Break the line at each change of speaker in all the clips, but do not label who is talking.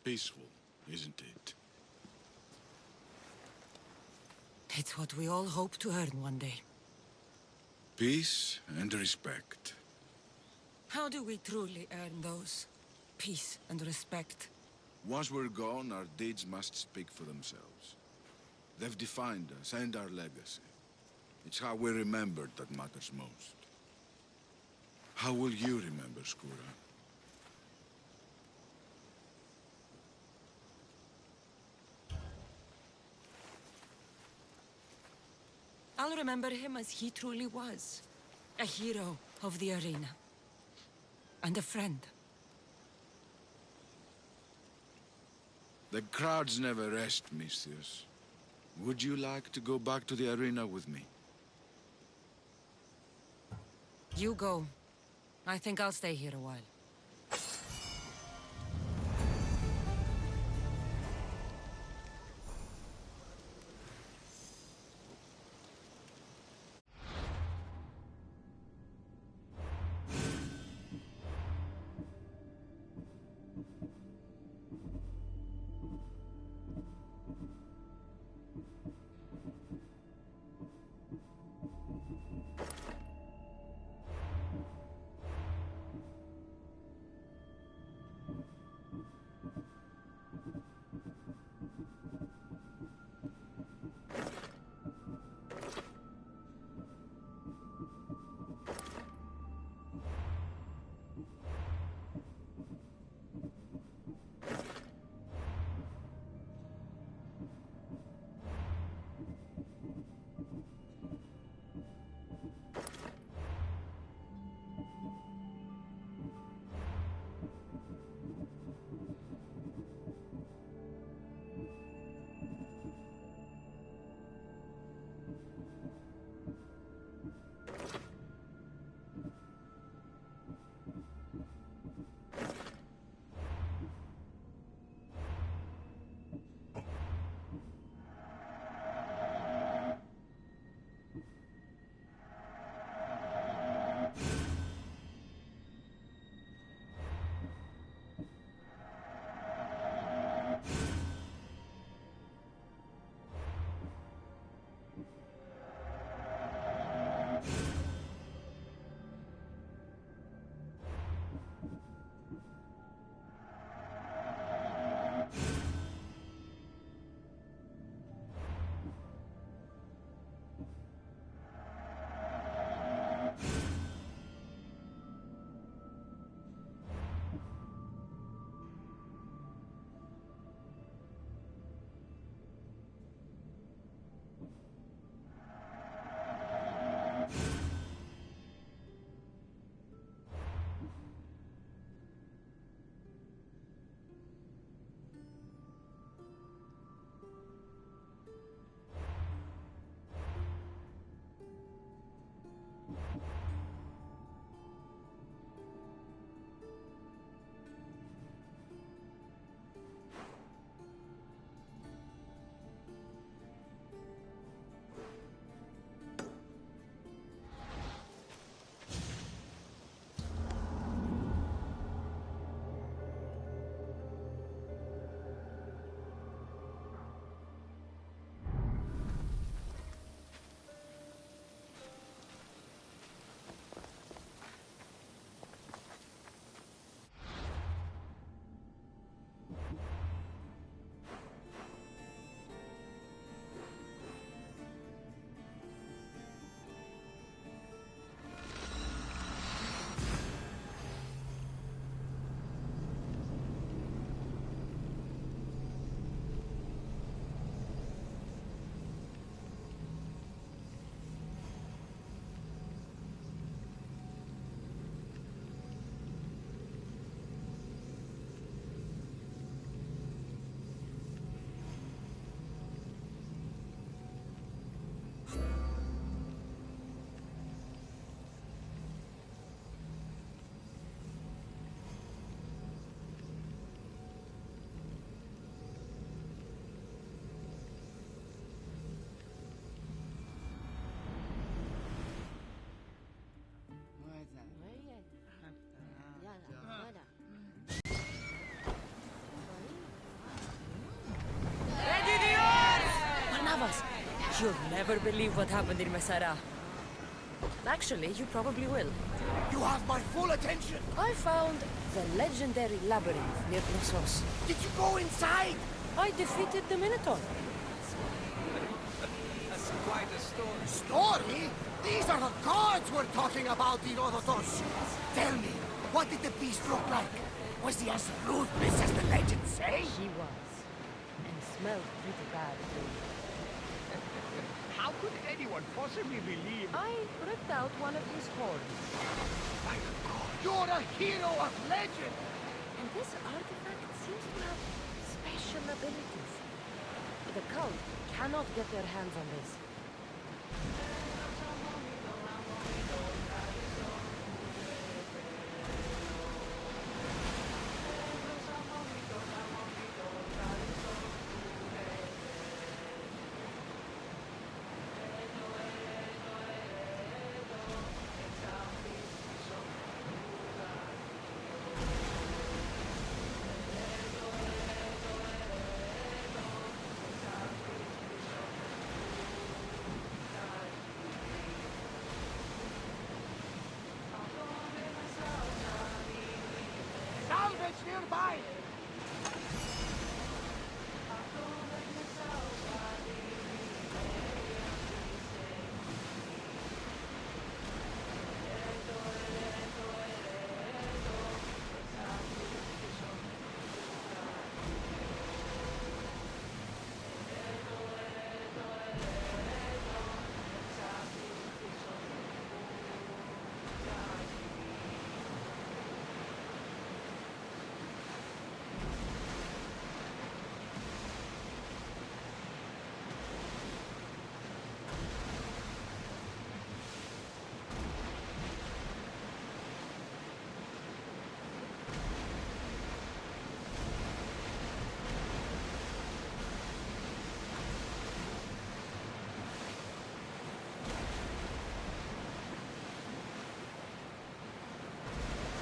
Peaceful, isn't it?
It's what we all hope to earn one day.
Peace and respect.
How do we truly earn those? Peace and respect.
Once we're gone, our deeds must speak for themselves. They've defined us and our legacy. It's how we're remembered that matters most. How will you remember, Skura?
I'll remember him as he truly was. A hero of the arena. And a friend.
The crowds never rest, Misthios. Would you like to go back to the arena with me?
You go. I think I'll stay here a while. You'll never believe what happened in Messara. Actually, you probably will.
You have my full attention.
I found the legendary labyrinth near Knossos.
Did you go inside?
I defeated the Minotaur.
That's quite a story.
Story? These are the gods we're talking about, Herodotus. Tell me, what did the beast look like? Was he as ruthless as the legends say?
He was. And smelled pretty bad, too.
How could anyone possibly believe?
I ripped out one of his horns.
My God.
You're a hero of legend!
And this artifact seems to have special abilities. The cult cannot get their hands on this.
Salvage nearby!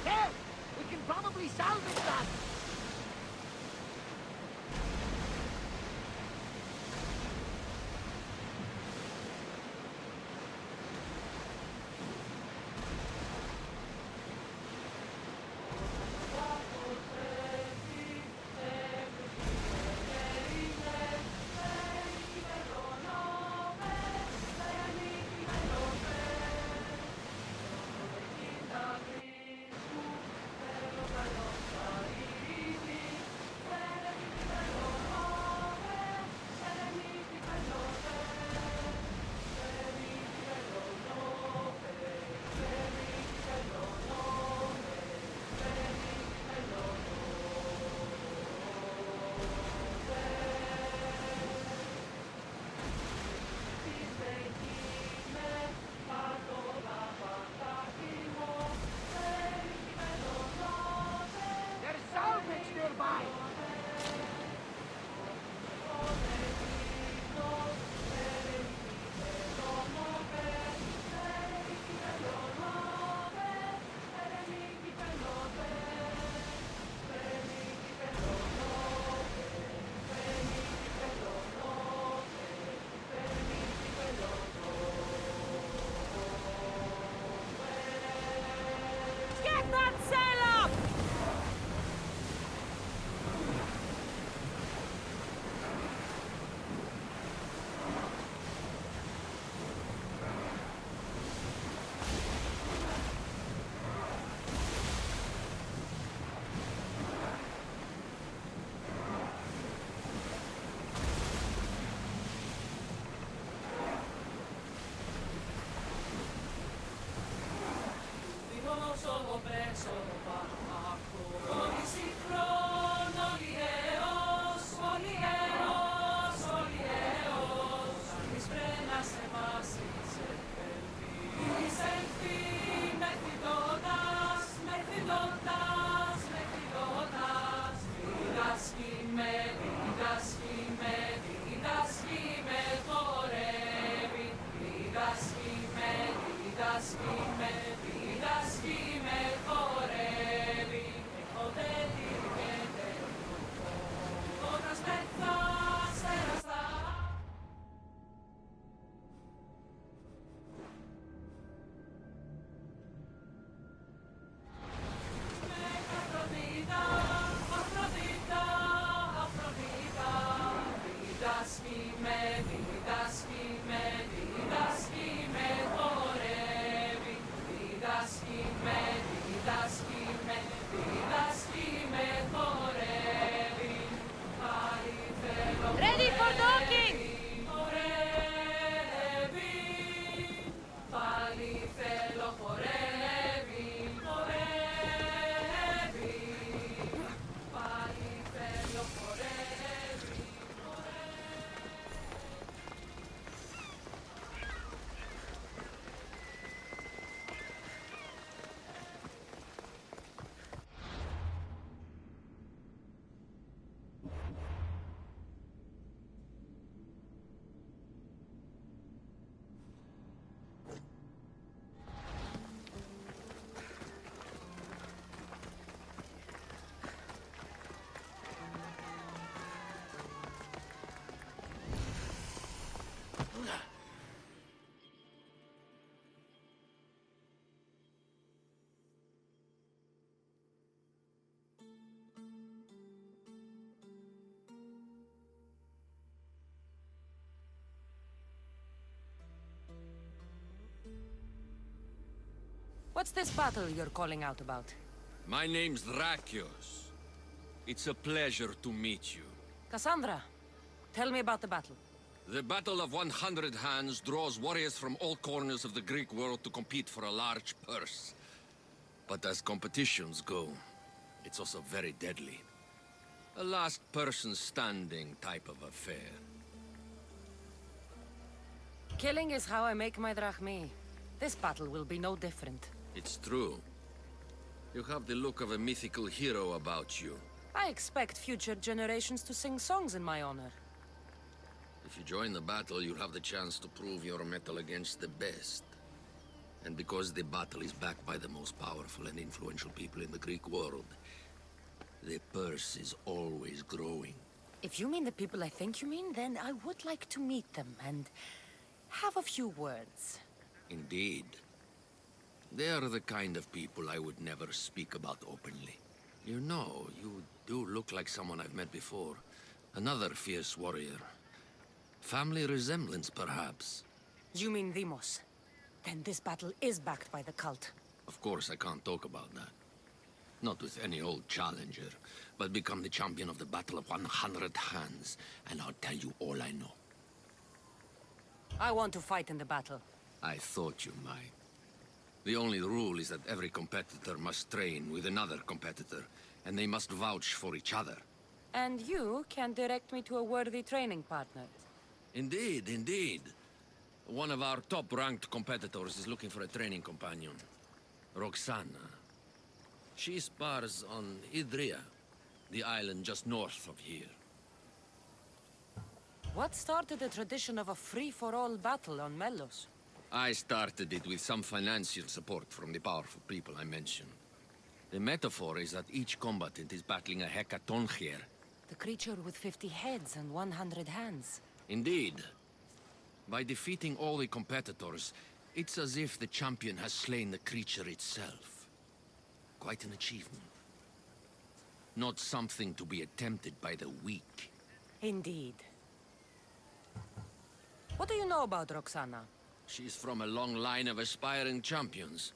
There! We can probably salvage that! There's salvage nearby!
Get that sail up!
Dicono solo per solo parco. Odyssey from Olieos, Olieos, Olieos. Mis frenas se pasis el selfie, metidotas, metidotas, metidotas. Vidas qui me forever. Vidas qui me forever.
What's this battle you're calling out about?
My name's Drakios. It's a pleasure to meet you.
Cassandra, tell me about the battle.
The Battle of 100 Hands draws warriors from all corners of the Greek world to compete for a large purse. But as competitions go, it's also very deadly. A last person standing type of affair.
Killing is how I make my drachmi. This battle will be no different.
It's true. You have the look of a mythical hero about you.
I expect future generations to sing songs in my honor.
If you join the battle, you'll have the chance to prove your mettle against the best. And because the battle is backed by the most powerful and influential people in the Greek world, the purse is always growing.
If you mean the people I think you mean, then I would like to meet them and have a few words.
Indeed. They are the kind of people I would never speak about openly. You know, you do look like someone I've met before. Another fierce warrior. Family resemblance, perhaps.
You mean Demos? Then this battle is backed by the cult.
Of course, I can't talk about that. Not with any old challenger, but become the champion of the Battle of 100 Hands, and I'll tell you all I know.
I want to fight in the battle.
I thought you might. The only rule is that every competitor must train with another competitor, and they must vouch for each other.
And you can direct me to a worthy training partner.
Indeed, indeed. One of our top-ranked competitors is looking for a training companion. Roxana. She spars on Idria, the island just north of here.
What started the tradition of a free-for-all battle on Melos?
I started it with some financial support from the powerful people I mentioned. The metaphor is that each combatant is battling a hecatoncheir.
The creature with 50 heads and 100 hands.
Indeed. By defeating all the competitors, it's as if the champion has slain the creature itself. Quite an achievement. Not something to be attempted by the weak.
Indeed. What do you know about Roxana?
She's from a long line of aspiring champions.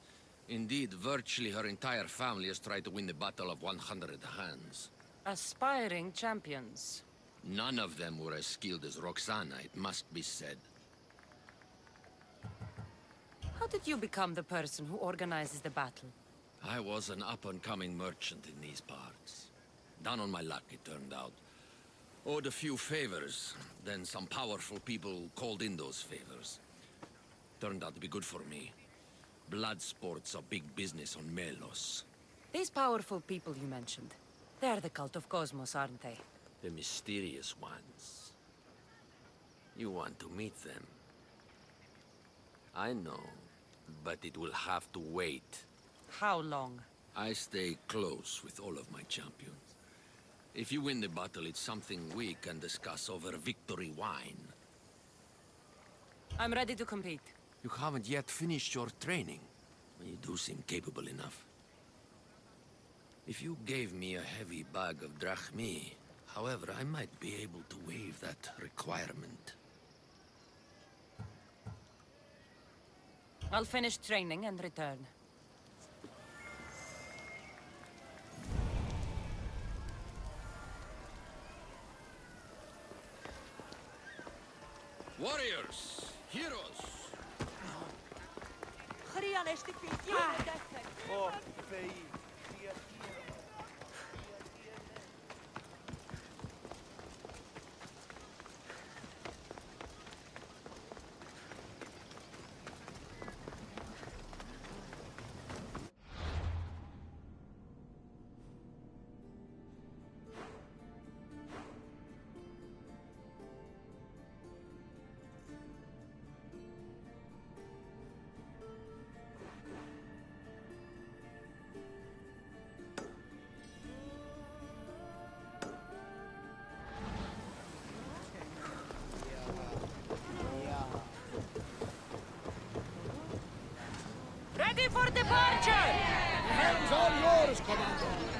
Indeed, virtually her entire family has tried to win the Battle of 100 Hands.
Aspiring champions.
None of them were as skilled as Roxana, it must be said.
How did you become the person who organizes the battle?
I was an up-and-coming merchant in these parts. Down on my luck, it turned out. Owed a few favors, then some powerful people called in those favors. Turned out to be good for me. Blood sports are big business on Melos.
These powerful people you mentioned, they're the cult of Cosmos, aren't they?
The mysterious ones. You want to meet them. I know, but it will have to wait.
How long?
I stay close with all of my champions. If you win the battle, it's something we can discuss over victory wine.
I'm ready to compete.
You haven't yet finished your training. You do seem capable enough. If you gave me a heavy bag of drachmi, however, I might be able to waive that requirement.
I'll finish training and return.
Warriors! Heroes!
Ready for departure!
Hands all yours, Commander.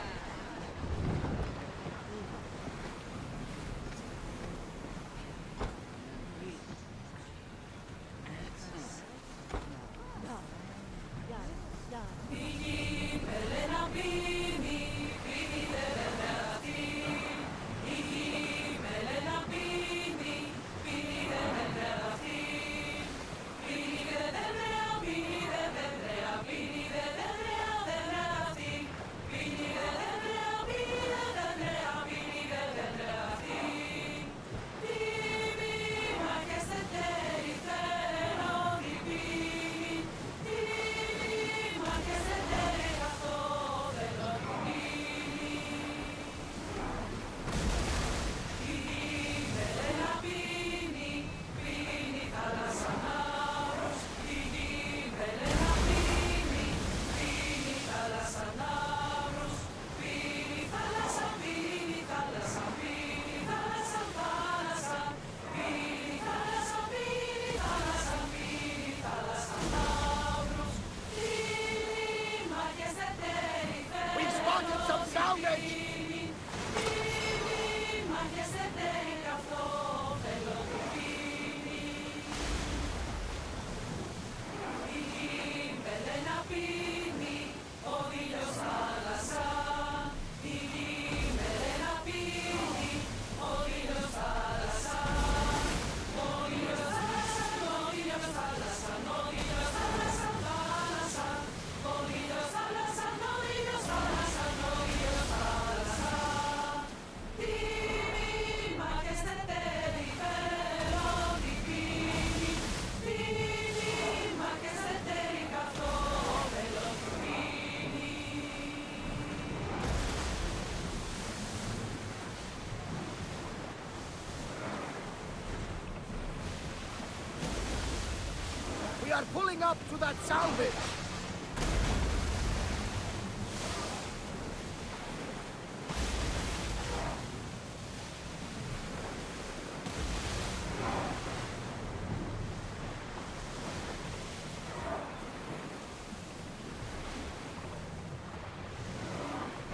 are pulling up to that salvage!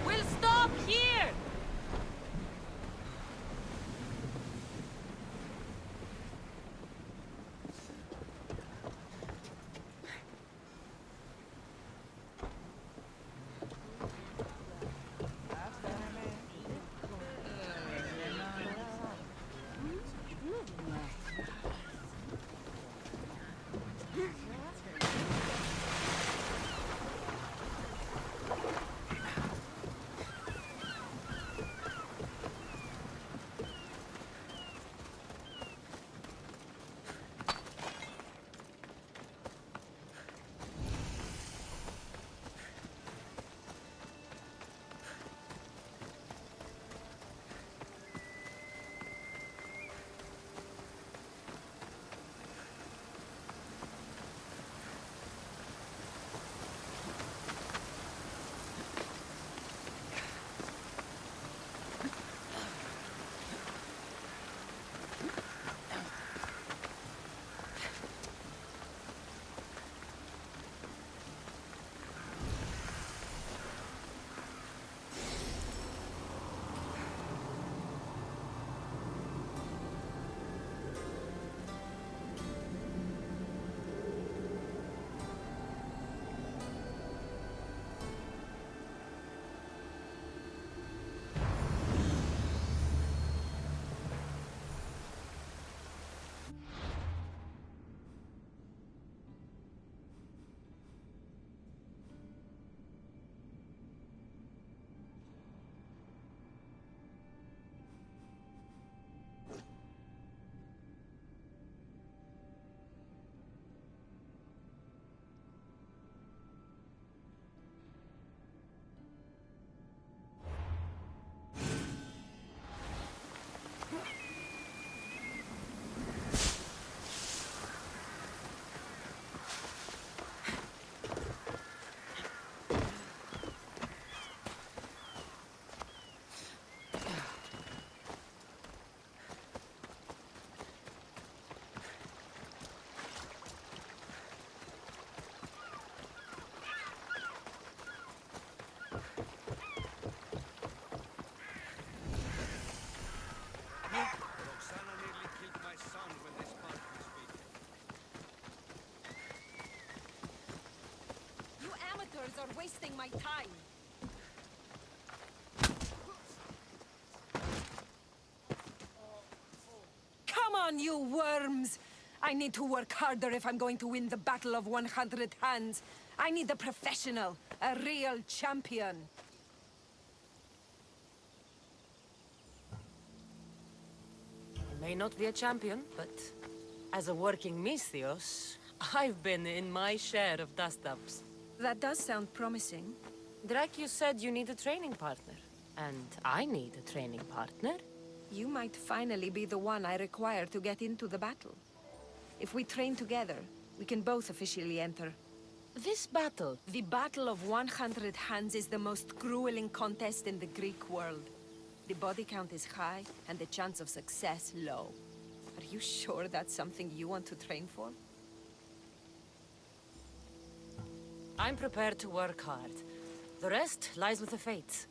We'll stop here! You amateurs are wasting my time. Come on, you worms! I need to work harder if I'm going to win the Battle of 100 Hands. I need a professional, a real champion. I may not be a champion, but as a working Misthios, I've been in my share of dust-ups. That does sound promising. Dracu said you need a training partner. And I need a training partner. You might finally be the one I require to get into the battle. If we train together, we can both officially enter. This battle, the Battle of 100 Hands, is the most grueling contest in the Greek world. The body count is high, and the chance of success low. Are you sure that's something you want to train for? I'm prepared to work hard. The rest lies with the fates.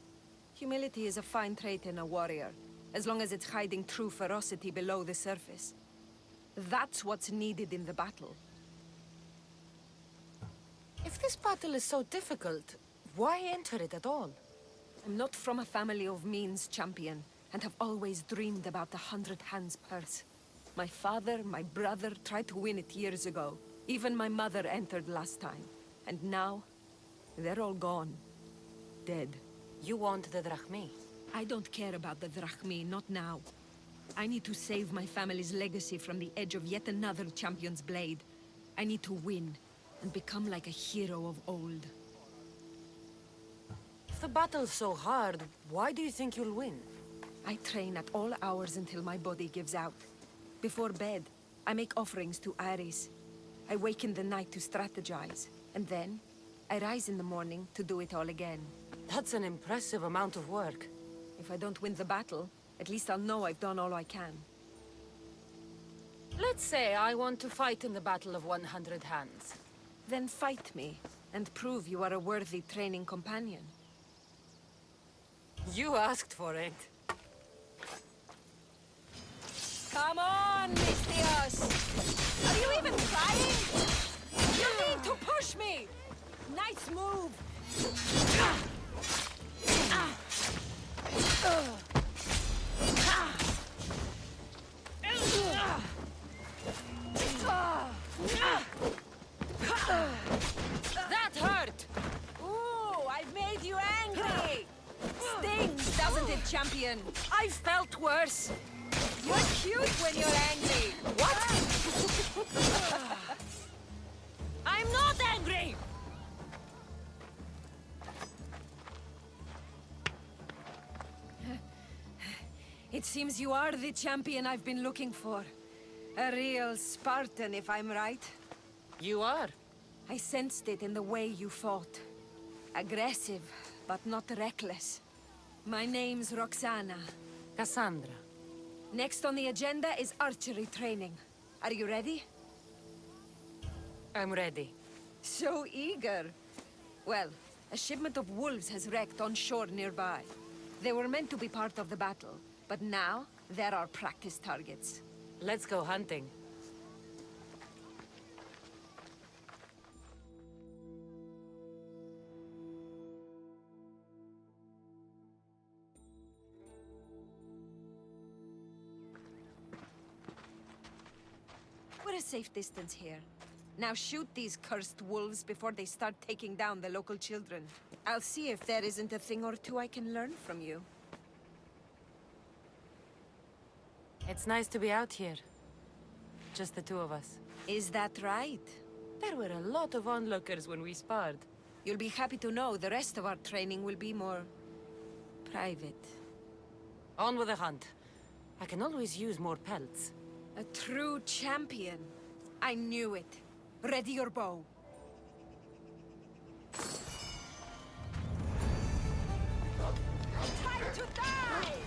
Humility is a fine trait in a warrior, as long as it's hiding true ferocity below the surface. That's what's needed in the battle. If this battle is so difficult, why enter it at all? I'm not from a family of means, champion, and have always dreamed about the 100 Hands purse. My father, my brother tried to win it years ago. Even my mother entered last time. And now, they're all gone. Dead. You want the drachmi? I don't care about the drachmi, not now. I need to save my family's legacy from the edge of yet another champion's blade. I need to win, and become like a hero of old. If the battle's so hard, why do you think you'll win? I train at all hours until my body gives out. Before bed, I make offerings to Ares.
I wake in the night to strategize, and then I rise in the morning to do it all again.
That's an impressive amount of work.
If I don't win the battle, at least I'll know I've done all I can.
Let's say I want to fight in the Battle of 100 Hands.
Then fight me, and prove you are a worthy training companion.
You asked for it.
Come on, Mistios! Are you even trying? You need to push me! Nice move!
That hurt!
Ooh, I've made you angry! Stings, doesn't it, champion?
I felt worse.
You're cute when you're angry!
What? I'm not angry!
It seems you are the champion I've been looking for. A real Spartan, if I'm right.
You are.
I sensed it in the way you fought. Aggressive, but not reckless. My name's Roxana.
Cassandra.
Next on the agenda is archery training. Are you ready?
I'm ready.
So eager. Well, a shipment of wolves has wrecked on shore nearby. They were meant to be part of the battle, but now they're our practice targets.
Let's go hunting.
We're a safe distance here. Now shoot these cursed wolves before they start taking down the local children. I'll see if there isn't a thing or two I can learn from you.
It's nice to be out here. Just the two of us.
Is that right?
There were a lot of onlookers when we sparred.
You'll be happy to know the rest of our training will be more... private.
On with the hunt. I can always use more pelts.
A true champion. I knew it. Ready your bow. Time to die!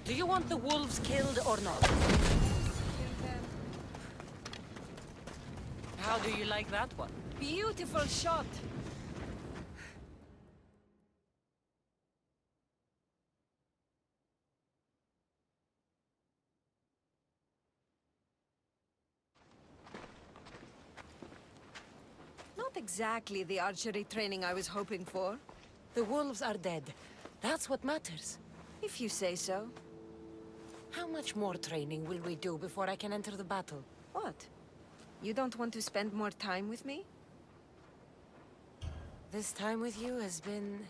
Do you want the wolves killed or not? How do you like that one?
Beautiful shot. Not exactly the archery training I was hoping for.
The wolves are dead. That's what matters.
If you say so.
How much more training will we do before I can enter the battle?
What? You don't want to spend more time with me?
This time with you has been...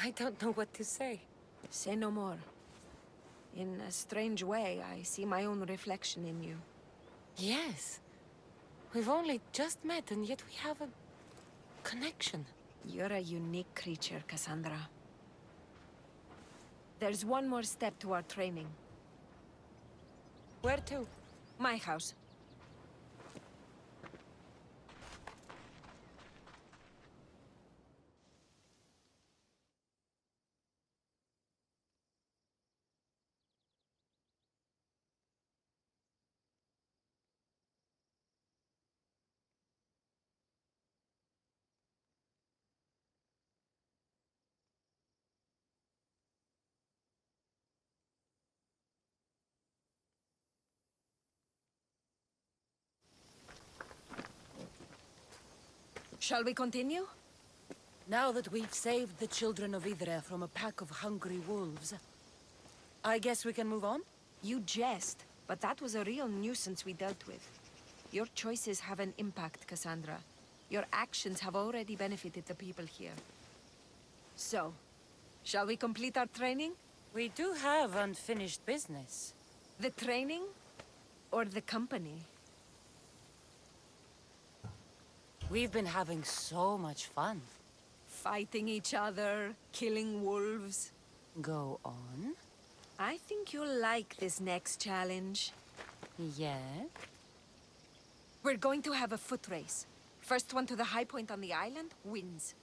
I don't know what to say.
Say no more. In a strange way, I see my own reflection in you.
Yes. We've only just met and yet we have a... connection.
You're a unique creature, Cassandra. There's one more step to our training.
Where to?
My house. Shall we continue?
Now that we've saved the children of Idre from a pack of hungry wolves, I guess we can move on?
You jest, but that was a real nuisance we dealt with. Your choices have an impact, Cassandra. Your actions have already benefited the people here. So, shall we complete our training?
We do have unfinished business.
The training? Or the company?
We've been having so much fun.
Fighting each other, killing wolves.
Go on.
I think you'll like this next challenge.
Yeah?
We're going to have a foot race. First one to the high point on the island wins.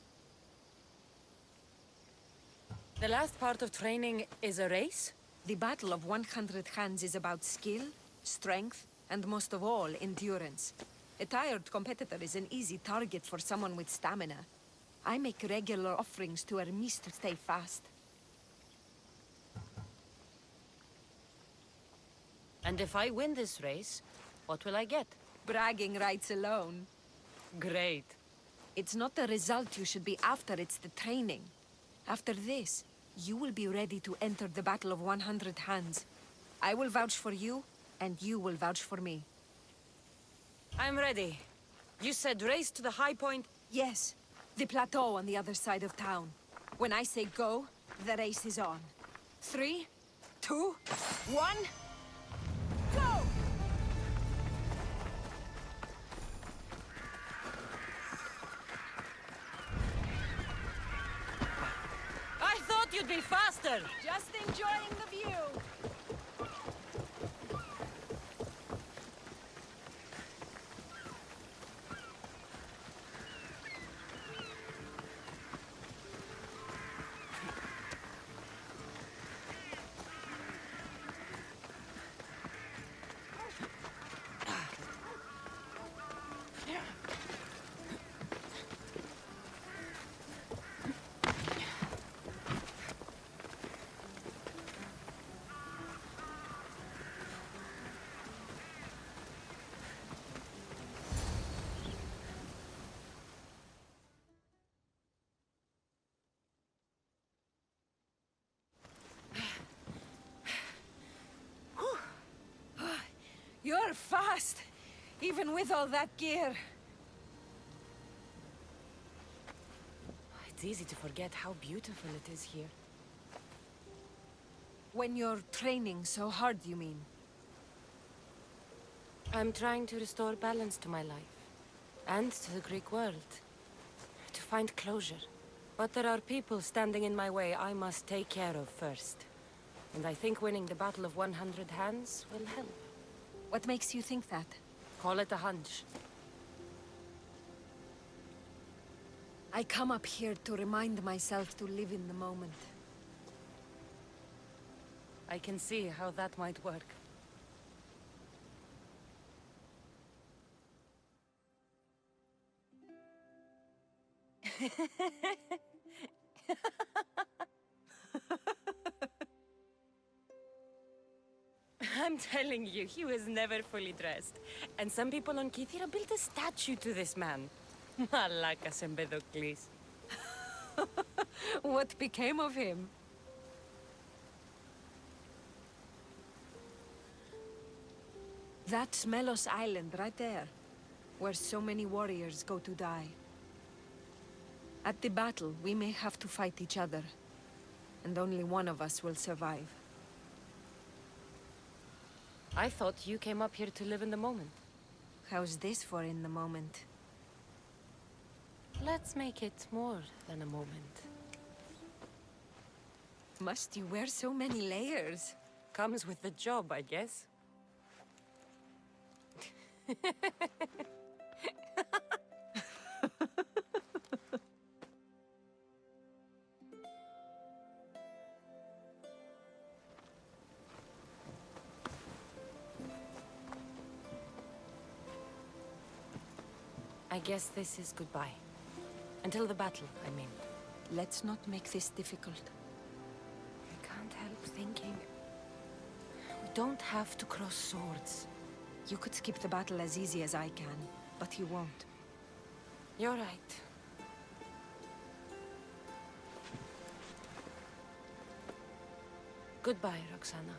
The last part of training is a race?
The Battle of 100 Hands is about skill, strength, and most of all, endurance. A tired competitor is an easy target for someone with stamina. I make regular offerings to Hermes to stay fast.
And if I win this race, what will I get?
Bragging rights alone.
Great.
It's not the result you should be after, it's the training. After this, you will be ready to enter the Battle of 100 Hands. I will vouch for you, and you will vouch for me.
I'm ready. You said race to the high point?
Yes, the plateau on the other side of town. When I say go, the race is on. 3, 2, 1, go!
I thought you'd be faster!
Just enjoying the view. You're fast, even with all that gear.
It's easy to forget how beautiful it is here.
When you're training so hard, you mean?
I'm trying to restore balance to my life. And to the Greek world. To find closure. But there are people standing in my way I must take care of first. And I think winning the Battle of 100 Hands will help.
What makes you think that?
Call it a hunch.
I come up here to remind myself to live in the moment.
I can see how that might work. I'm telling you, he was never fully dressed. And some people on Kythera built a statue to this man. Malakas Empedocles.
What became of him? That's Melos Island, right there. Where so many warriors go to die. At the battle, we may have to fight each other. And only one of us will survive.
I thought you came up here to live in the moment.
How's this for in the moment?
Let's make it more than a moment.
Must you wear so many layers?
Comes with the job, I guess. I guess this is goodbye. Until the battle, I mean.
Let's not make this difficult.
I can't help thinking. We don't have to cross swords.
You could skip the battle as easy as I can, but you won't.
You're right. Goodbye, Roxana.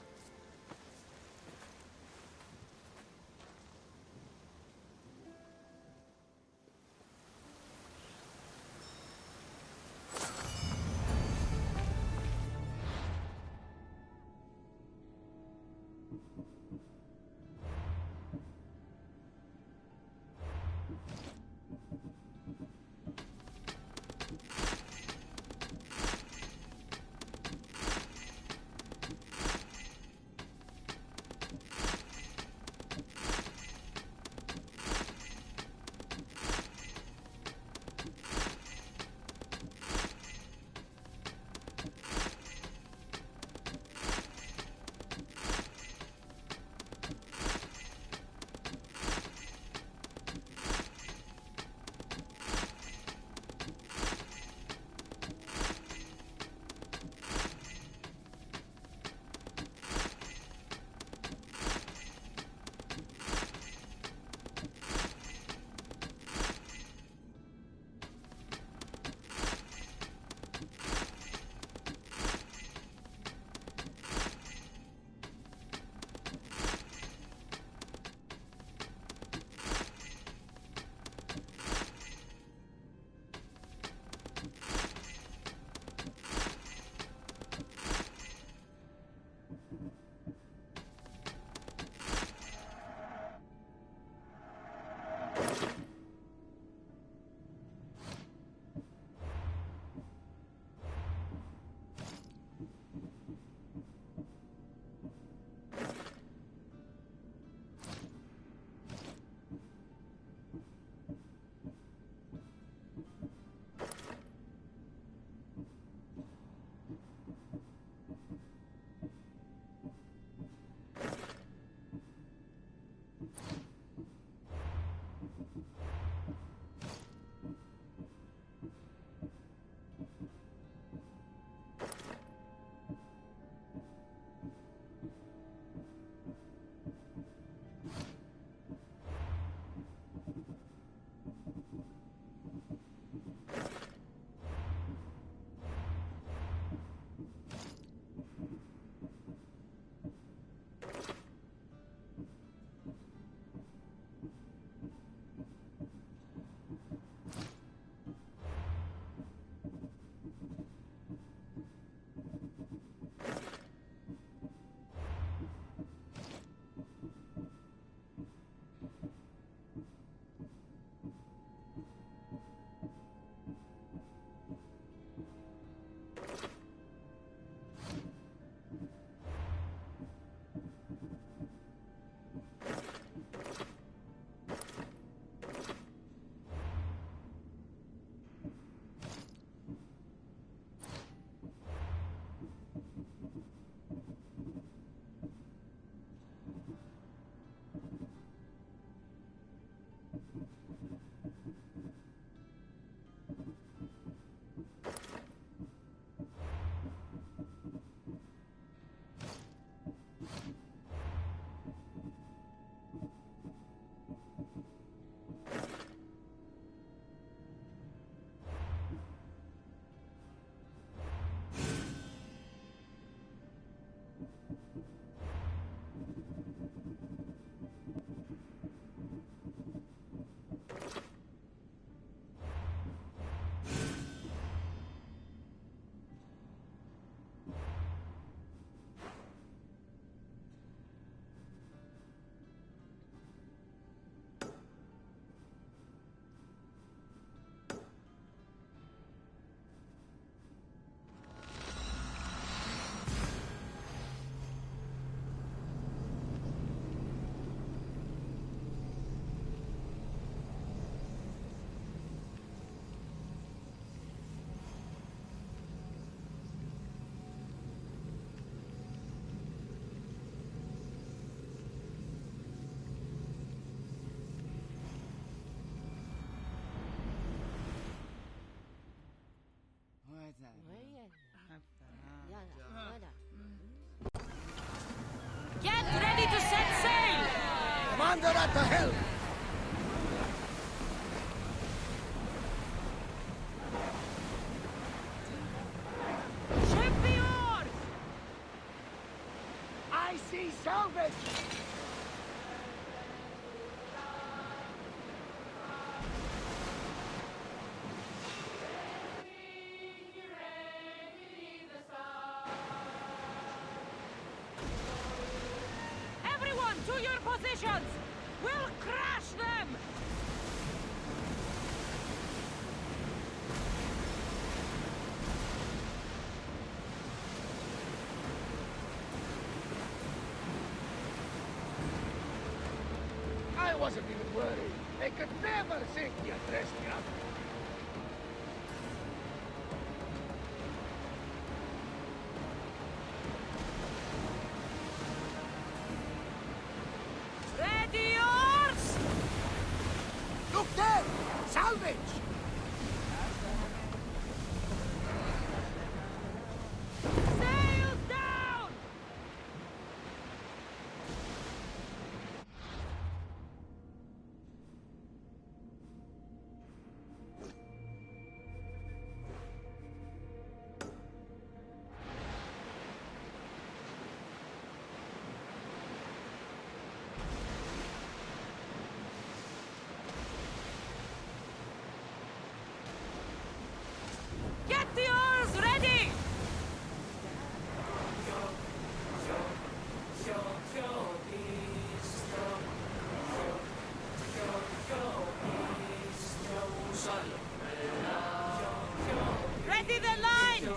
Get ready to set sail!
Commander at the helm!
Everyone, to your positions! We'll crush them!
I wasn't even worried. They could never think you dressed me up.
Ready yours!
Look there! Salvage!
Sails down! Get the oars ready! Ready the line!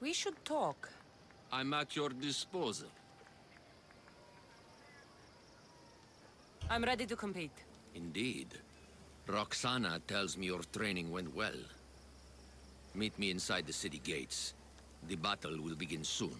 We should talk.
I'm at your disposal.
I'm ready to compete.
Indeed. Roxana tells me your training went well. Meet me inside the city gates. The battle will begin soon.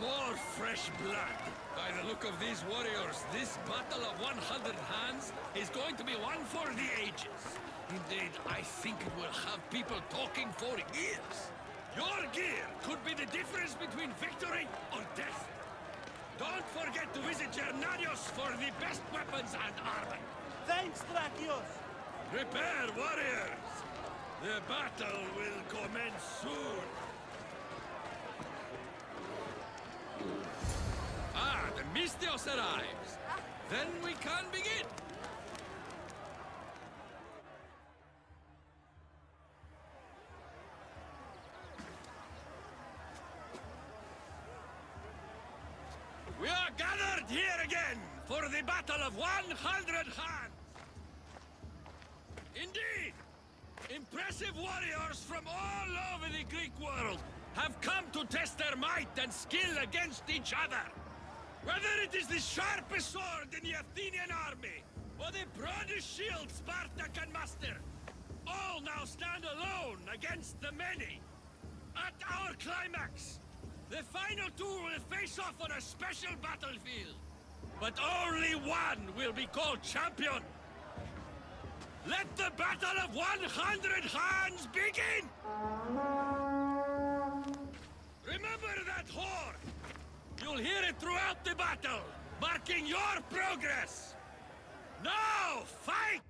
More fresh blood. By the look of these warriors, this battle of 100 hands is going to be one for the ages. Indeed, I think it will have people talking for years. Your gear could be the difference between victory or death. Don't forget to visit Gernarios for the best weapons and armor.
Thanks, Drakios!
Prepare, warriors! The battle will commence soon. Ah, the Mystios arrives. Then we can begin. We are gathered here again for the battle of 100 hands. Indeed, impressive warriors from all over the Greek world have come to test their might and skill against each other. Whether it is the sharpest sword in the Athenian army, or the broadest shield Sparta can muster, all now stand alone against the many. At our climax, the final two will face off on a special battlefield. But only one will be called champion. Let the battle of 100 hands begin! Remember that horn! You'll hear it throughout the battle, marking your progress! Now, fight!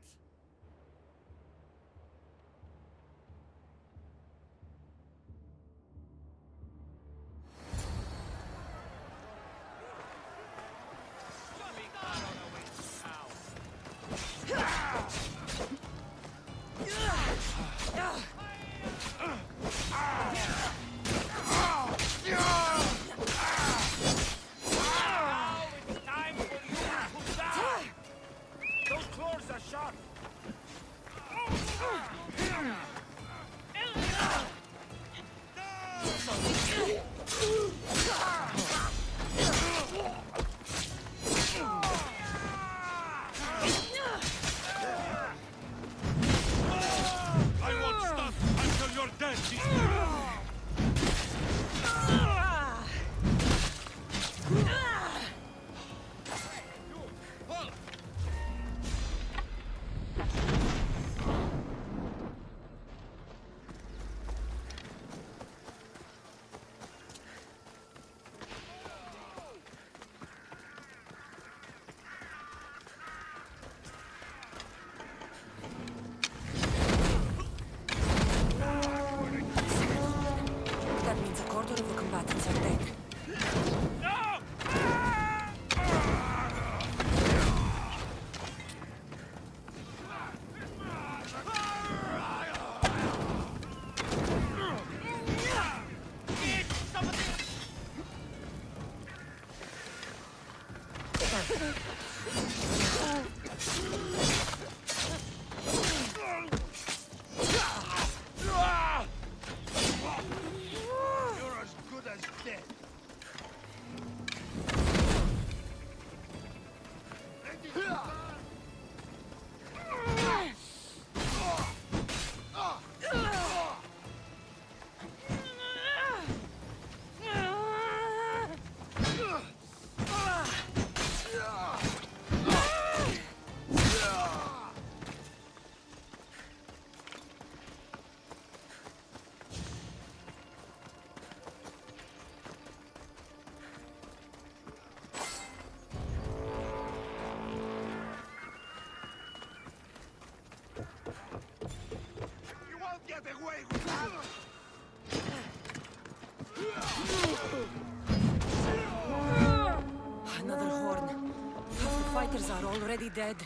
Another horn. Half the fighters are already dead.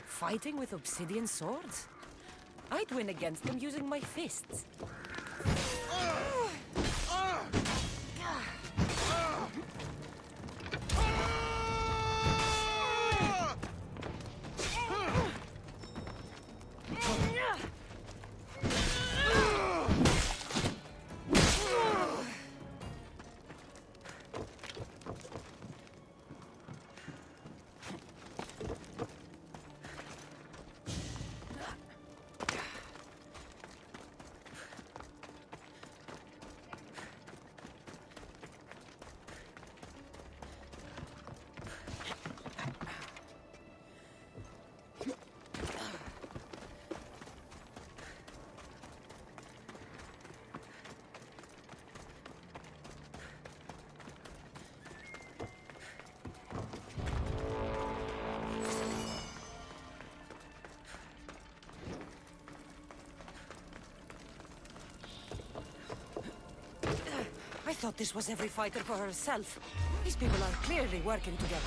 Fighting with obsidian swords? I'd win against them using my fists. I thought this was every fighter for herself. These people are clearly working together.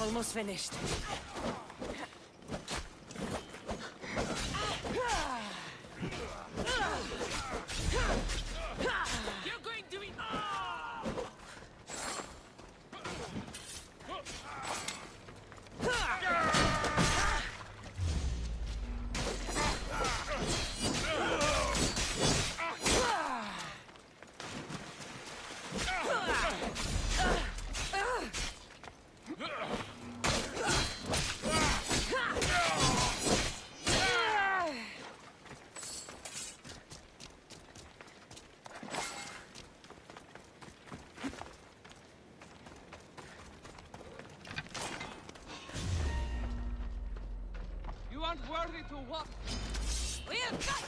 Almost finished.
You're going to be... ready to walk. We've got...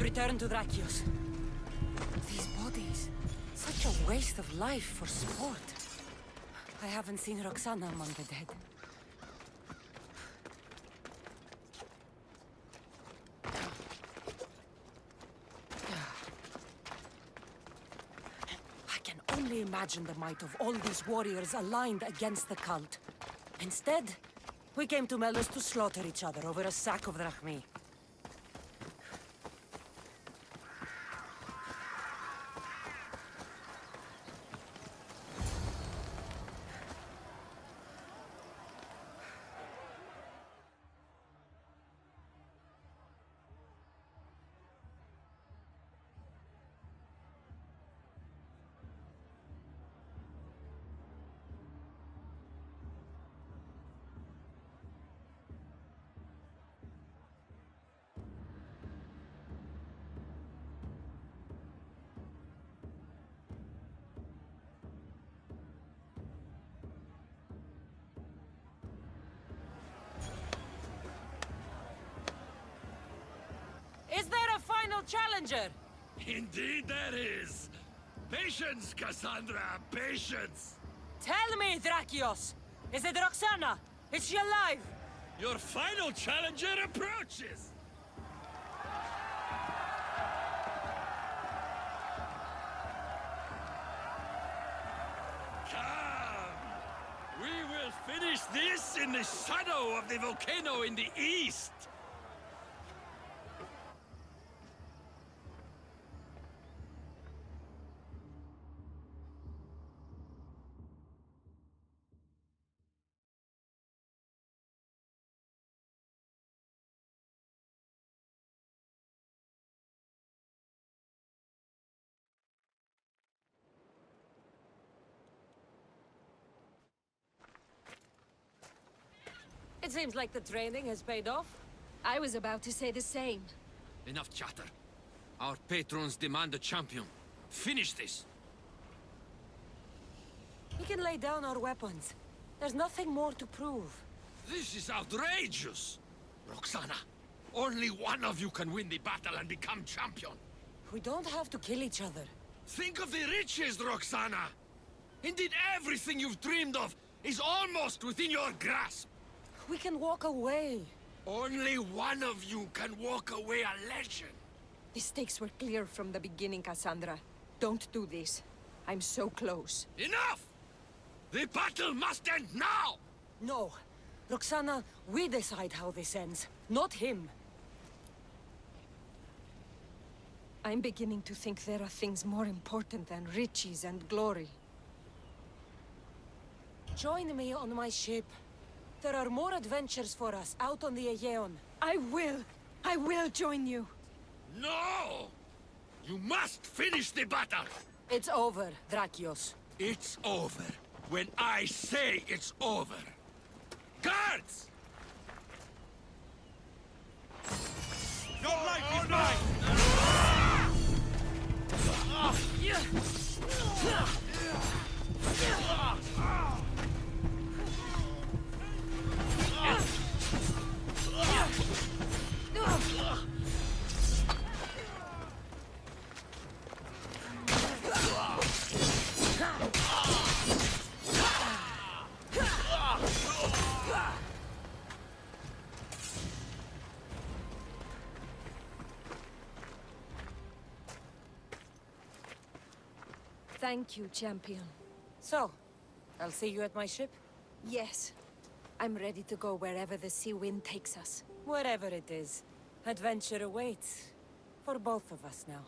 Return to Drakios. These bodies. Such a waste of life for sport. I haven't seen Roxana among the dead. I can only imagine the might of all these warriors aligned against the cult. Instead, we came to Melos to slaughter each other over a sack of drachmi. Is there a final challenger?
Indeed there is. Patience, Cassandra, patience.
Tell me, Drakios! Is it Roxana? Is she alive?
Your final challenger approaches. Come. We will finish this in the shadow of the volcano in the east.
It seems like the training has paid off.
I was about to say the same.
Enough chatter. Our patrons demand a champion. Finish this!
We can lay down our weapons. There's nothing more to prove.
This is outrageous! Roxana, only one of you can win the battle and become champion.
We don't have to kill each other.
Think of the riches, Roxana! Indeed, everything you've dreamed of is almost within your grasp.
We can walk away.
Only one of you can walk away a legend.
The stakes were clear from the beginning, Cassandra. Don't do this. I'm so close.
Enough! The battle must end now!
No. Roxana, we decide how this ends, not him.
I'm beginning to think there are things more important than riches and glory.
Join me on my ship. There are more adventures for us out on the Aegean.
I will join you.
No! You must finish the battle!
It's over, Drakios.
It's over when I say it's over. Guards!
Your life is mine!
Thank you, champion.
So, I'll see you at my ship?
Yes. I'm ready to go wherever the sea wind takes us.
Wherever it is, adventure awaits. For both of us now.